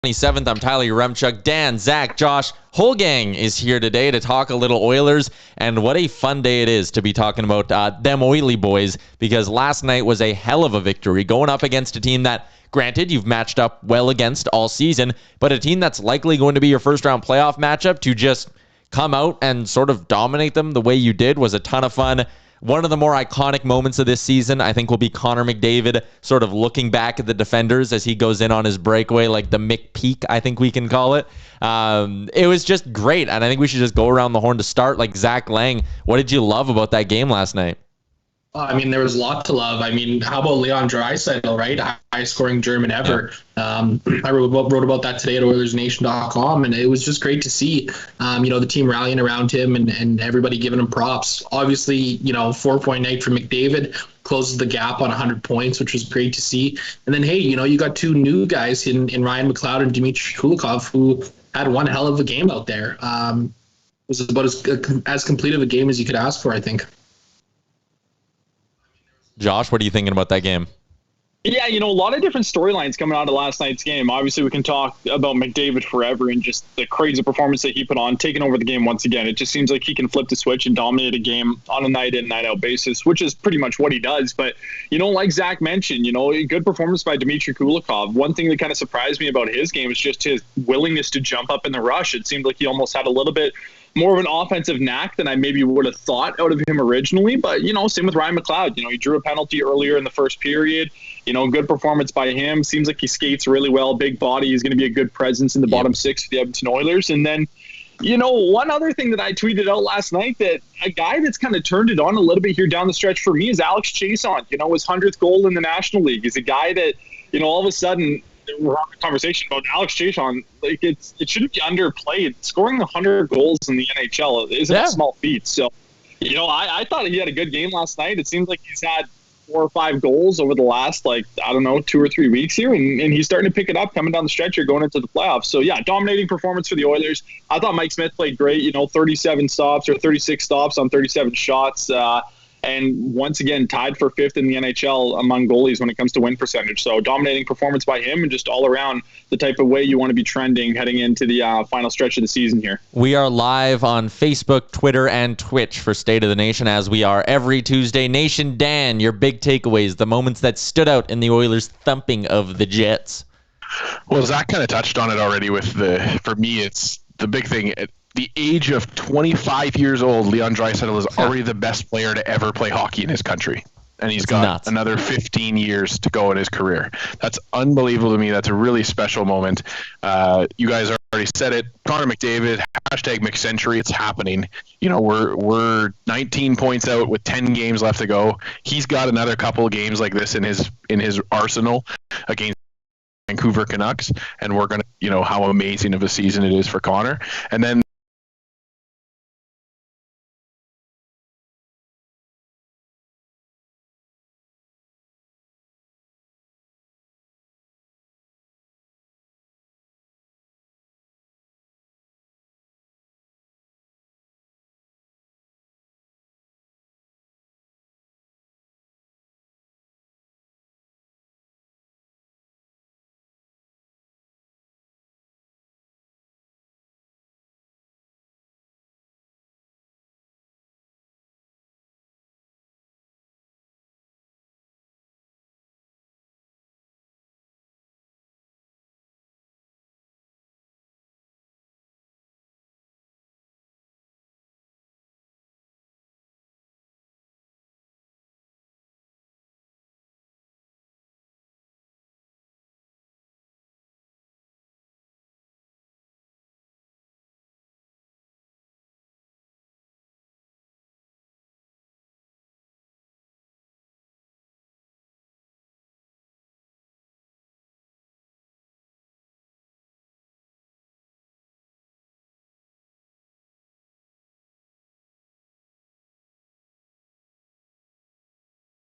27th. I'm Tyler Yaremchuk. Dan, Zach, Josh, whole gang is here today to talk a little Oilers, and what a fun day it is to be talking about them Oily boys, because last night was a hell of a victory going up against a team that, granted, you've matched up well against all season, but a team that's likely going to be your first round playoff matchup. To just come out and sort of dominate them the way you did was a ton of fun. One of the more iconic moments of this season, I think, will be Connor McDavid sort of looking back at the defenders as he goes in on his breakaway, like the McPeak, I think we can call it. It was just great, and I think we should just go around the horn to start. Like Zach Lang, what did you love about that game last night? I mean, there was a lot to love. I mean, how about Leon Draisaitl, right? Highest scoring German ever. Yeah. I wrote about that today at Oilersnation.com, and it was just great to see, the team rallying around him and everybody giving him props. Obviously, 4-point night for McDavid closes the gap on 100 points, which was great to see. And then, hey, you got two new guys in Ryan McLeod and Dmitry Kulikov who had one hell of a game out there. It was about as complete of a game as you could ask for, I think. Josh, what are you thinking about that game? Yeah, a lot of different storylines coming out of last night's game. Obviously, we can talk about McDavid forever and just the crazy performance that he put on, taking over the game once again. It just seems like he can flip the switch and dominate a game on a night-in, night-out basis, which is pretty much what he does. But, like Zach mentioned, a good performance by Dmitry Kulikov. One thing that kind of surprised me about his game is just his willingness to jump up in the rush. It seemed like he almost had a little bit more of an offensive knack than I maybe would have thought out of him originally. But, same with Ryan McLeod. He drew a penalty earlier in the first period. Good performance by him. Seems like he skates really well. Big body. He's going to be a good presence in the bottom six for the Edmonton Oilers. And then, one other thing that I tweeted out last night, that a guy that's kind of turned it on a little bit here down the stretch for me is Alex Chiasson. His 100th goal in the National League. He's a guy that, all of a sudden, we're having a conversation about Alex Chiasson. Like it shouldn't be underplayed. Scoring 100 goals in the NHL isn't a small feat. So, I thought he had a good game last night. It seems like he's had 4 or 5 goals over the last, 2 or 3 weeks here, and he's starting to pick it up coming down the stretch here going into the playoffs. So yeah, dominating performance for the Oilers. I thought Mike Smith played great. 37 stops or 36 stops on 37 shots. And once again, tied for 5th in the NHL among goalies when it comes to win percentage. So dominating performance by him, and just all around the type of way you want to be trending heading into the final stretch of the season here. We are live on Facebook, Twitter, and Twitch for State of the Nation, as we are every Tuesday. Nation Dan, your big takeaways, the moments that stood out in the Oilers' thumping of the Jets. Well, Zach kind of touched on it already for me, it's the big thing. At the age of 25 years old, Leon Draisaitl is already the best player to ever play hockey in his country. And he's got another 15 years to go in his career. That's unbelievable to me. That's a really special moment. You guys already said it. Connor McDavid, hashtag McCentury. It's happening. We're 19 points out with 10 games left to go. He's got another couple of games like this in his arsenal against Vancouver Canucks, and we're going to, how amazing of a season it is for Connor. And then